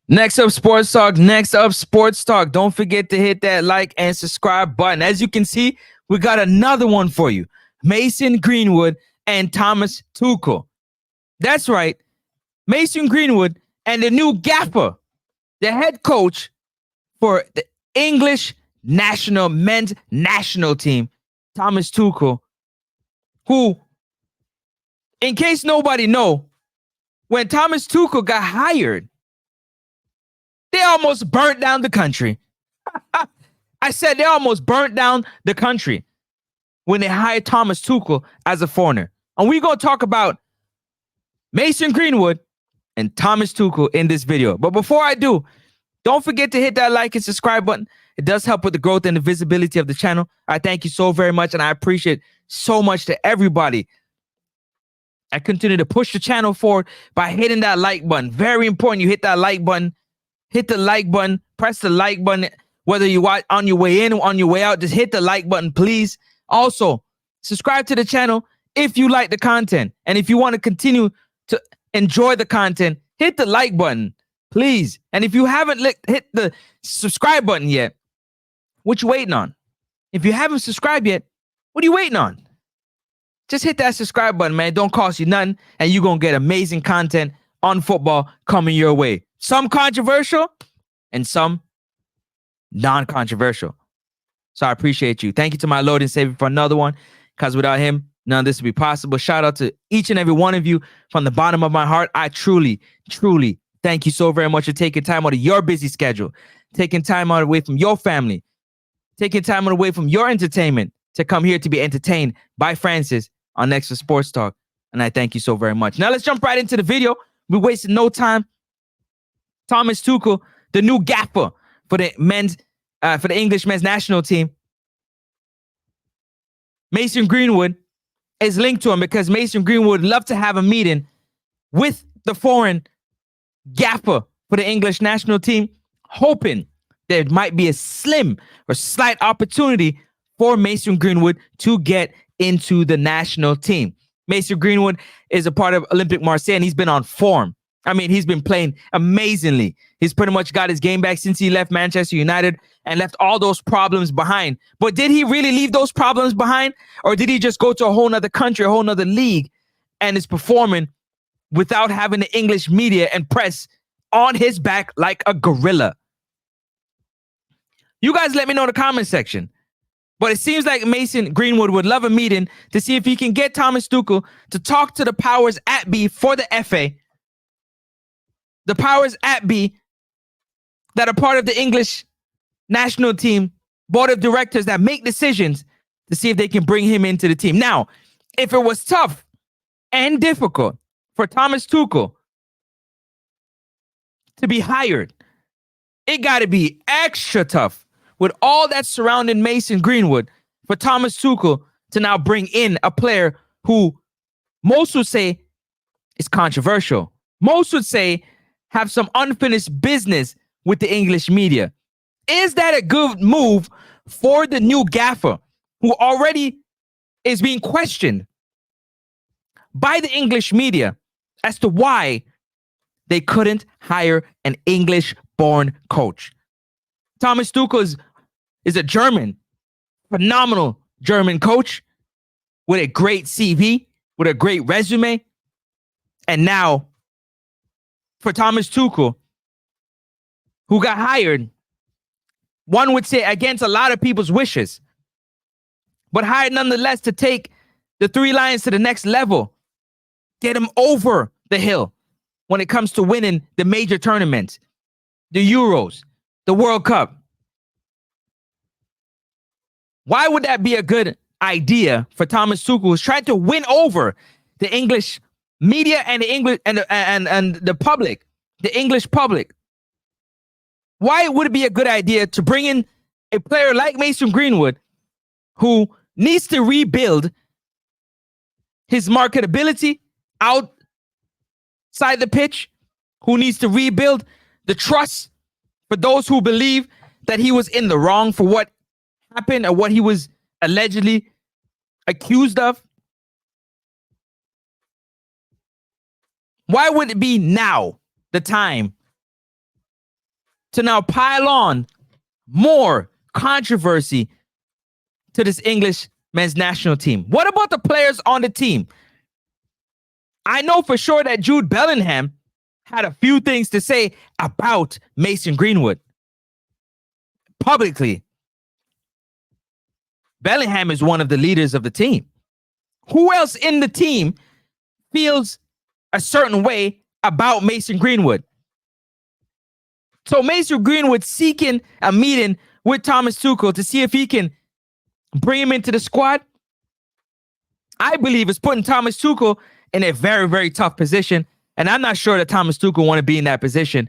Next up, Sports Talk. Next up, Sports Talk. Don't forget to hit that like and subscribe button. As you can see, we got another one for you. Mason Greenwood and Thomas Tuchel. That's right. Mason Greenwood and the new gaffer, the head coach for the English national men's national team, Thomas Tuchel, who, in case nobody know, when Thomas Tuchel got hired, they almost burnt down the country. I said they almost burnt down the country when they hired Thomas Tuchel as a foreigner. And we're going to talk about Mason Greenwood and Thomas Tuchel in this video. But before I do, don't forget to hit that like and subscribe button. It does help with the growth and the visibility of the channel. I thank you so very much, and I appreciate so much to everybody. I continue to push the channel forward by hitting that like button. Very important you hit that like button. Hit the like button. Press the like button. Whether you watch on your way in or on your way out, just hit the like button, please. Also, subscribe to the channel if you like the content. And if you want to continue to enjoy the content, hit the like button, please. And if you haven't hit the subscribe button yet, what you waiting on? If you haven't subscribed yet, what are you waiting on? Just hit that subscribe button, man. It don't cost you nothing, and you're going to get amazing content on football coming your way. Some controversial and some non-controversial. So I appreciate you. Thank you to my Lord and Savior for another one, because without him, none of this would be possible. Shout out to each and every one of you from the bottom of my heart. I truly, truly thank you so very much for taking time out of your busy schedule, taking time out away from your family, taking time away from your entertainment to come here to be entertained by Francis on Next Up Sports Talk. And I thank you so very much. Now let's jump right into the video. We're wasting no time. Thomas Tuchel, the new gaffer for the English men's national team. Mason Greenwood is linked to him because Mason Greenwood would love to have a meeting with the foreign gaffer for the English national team, hoping there might be a slim or slight opportunity for Mason Greenwood to get into the national team. Mason Greenwood is a part of Olympique Marseille, and he's been on form. I mean, he's been playing amazingly. He's pretty much got his game back since he left Manchester United and left all those problems behind. But did he really leave those problems behind? Or did he just go to a whole nother country, a whole nother league, and is performing without having the English media and press on his back like a gorilla? You guys let me know in the comment section. But it seems like Mason Greenwood would love a meeting to see if he can get Thomas Tuchel to talk to the powers at be for the FA. The powers at be that are part of the English national team board of directors that make decisions to see if they can bring him into the team. Now, if it was tough and difficult for Thomas Tuchel to be hired, it got to be extra tough with all that surrounding Mason Greenwood for Thomas Tuchel to now bring in a player who most would say is controversial. Most would say have some unfinished business with the English media. Is that a good move for the new gaffer who already is being questioned by the English media as to why they couldn't hire an English-born coach? Thomas Tuchel is a German, phenomenal German coach with a great CV, with a great resume. And now, for Thomas Tuchel, who got hired, one would say against a lot of people's wishes, but hired nonetheless to take the Three Lions to the next level, get them over the hill when it comes to winning the major tournaments, the Euros, the World Cup. Why would that be a good idea for Thomas Tuchel, who's trying to win over the English media and the English and the public, the English public? Why would it be a good idea to bring in a player like Mason Greenwood, who needs to rebuild his marketability outside the pitch, who needs to rebuild the trust for those who believe that he was in the wrong for what happened or what he was allegedly accused of? Why would it be now the time to now pile on more controversy to this English men's national team. What about the players on the team? I know for sure that Jude Bellingham had a few things to say about Mason Greenwood publicly. Bellingham is one of the leaders of the team. Who else in the team feels a certain way about Mason Greenwood? So Mason Greenwood seeking a meeting with Thomas Tuchel to see if he can bring him into the squad, I believe is putting Thomas Tuchel in a very, very tough position. And I'm not sure that Thomas Tuchel want to be in that position,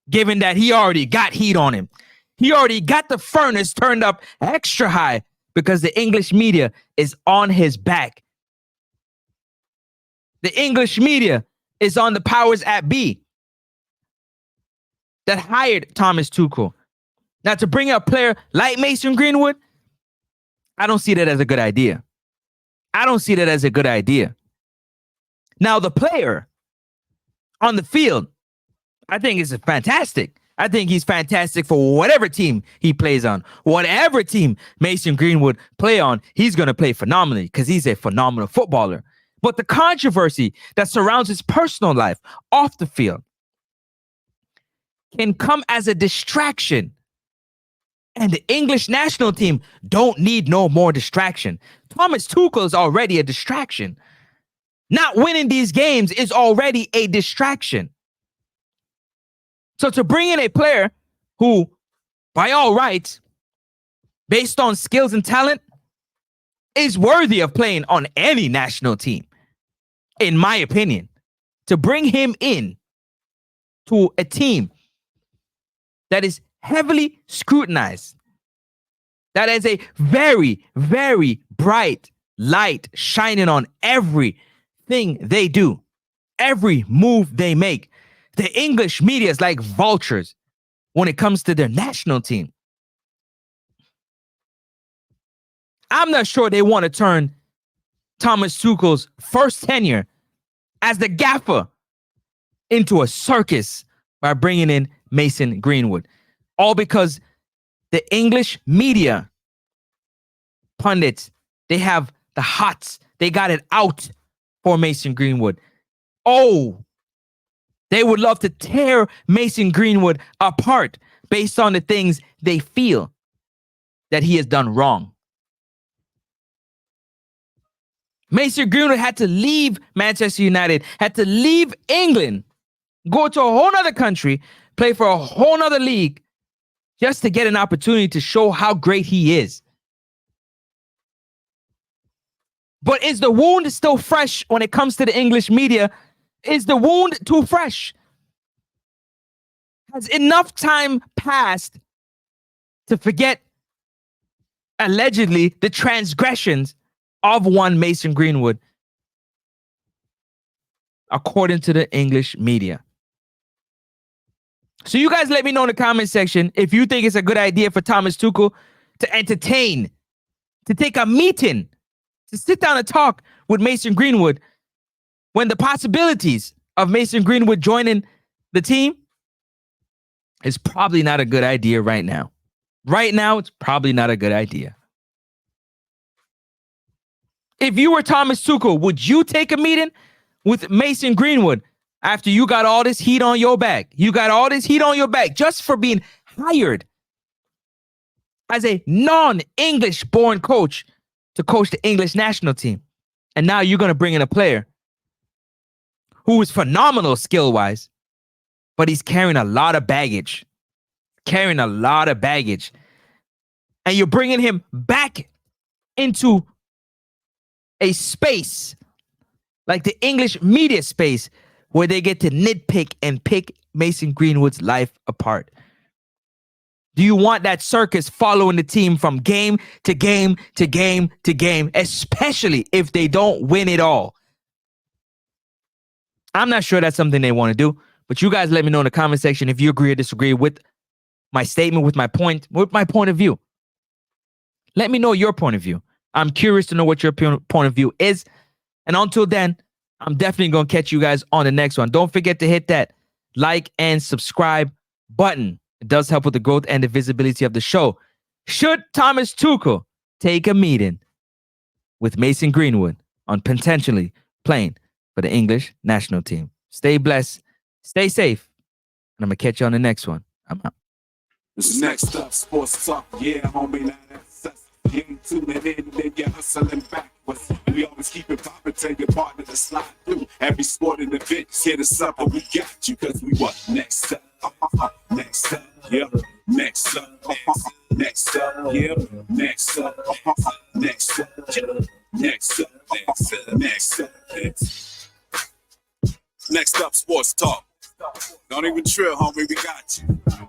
given that he already got heat on him. He already got the furnace turned up extra high because the English media is on his back. The English media is on the powers at be that hired Thomas Tuchel. Now, to bring a player like Mason Greenwood, I don't see that as a good idea. I don't see that as a good idea. Now, the player on the field, I think is fantastic. I think he's fantastic for whatever team he plays on. Whatever team Mason Greenwood play on, he's going to play phenomenally because he's a phenomenal footballer. But the controversy that surrounds his personal life off the field can come as a distraction. And the English national team don't need no more distraction. Thomas Tuchel is already a distraction. Not winning these games is already a distraction. So to bring in a player who, by all rights, based on skills and talent, is worthy of playing on any national team, in my opinion, to bring him in to a team that is heavily scrutinized, that has a very, very bright light shining on everything they do, every move they make. The English media is like vultures when it comes to their national team. I'm not sure they want to turn Thomas Tuchel's first tenure as the gaffer into a circus by bringing in Mason Greenwood. All because the English media pundits, they have the hots. They got it out for Mason Greenwood. Oh, they would love to tear Mason Greenwood apart based on the things they feel that he has done wrong. Mason Greenwood had to leave Manchester United, had to leave England, go to a whole other country, play for a whole other league, just to get an opportunity to show how great he is. But is the wound still fresh when it comes to the English media? Is the wound too fresh? Has enough time passed to forget, allegedly, the transgressions of one Mason Greenwood, according to the English media? So you guys let me know in the comment section if you think it's a good idea for Thomas Tuchel to entertain, to take a meeting, to sit down and talk with Mason Greenwood when the possibilities of Mason Greenwood joining the team is probably not a good idea right now. Right now, it's probably not a good idea. If you were Thomas Tuchel, would you take a meeting with Mason Greenwood after you got all this heat on your back? You got all this heat on your back just for being hired as a non-English born coach to coach the English national team. And now you're going to bring in a player who is phenomenal skill-wise, but he's carrying a lot of baggage. And you're bringing him back into a space like the English media space where they get to nitpick and pick Mason Greenwood's life apart. Do you want that circus following the team from game to game to game to game, especially if they don't win it all? I'm not sure that's something they want to do, but you guys let me know in the comment section if you agree or disagree with my statement, with my point of view. Let me know your point of view. I'm curious to know what your point of view is. And until then, I'm definitely going to catch you guys on the next one. Don't forget to hit that like and subscribe button. It does help with the growth and the visibility of the show. Should Thomas Tuchel take a meeting with Mason Greenwood on potentially playing for the English national team? Stay blessed, stay safe, and I'm going to catch you on the next one. I'm out. This is Next Up Sports Talk. Yeah, homie, now that's us. You ain't tuning in, then you're hustling backwards. We always keep it poppin', take your partner to slide through. Every sporting event, hit us up, and we got you, cause we what? Next up. Next up, yeah. Next up, next up, yeah. Next up, next up, next up, next up. Next Up Sports Talk. Don't even trill, homie, we got you.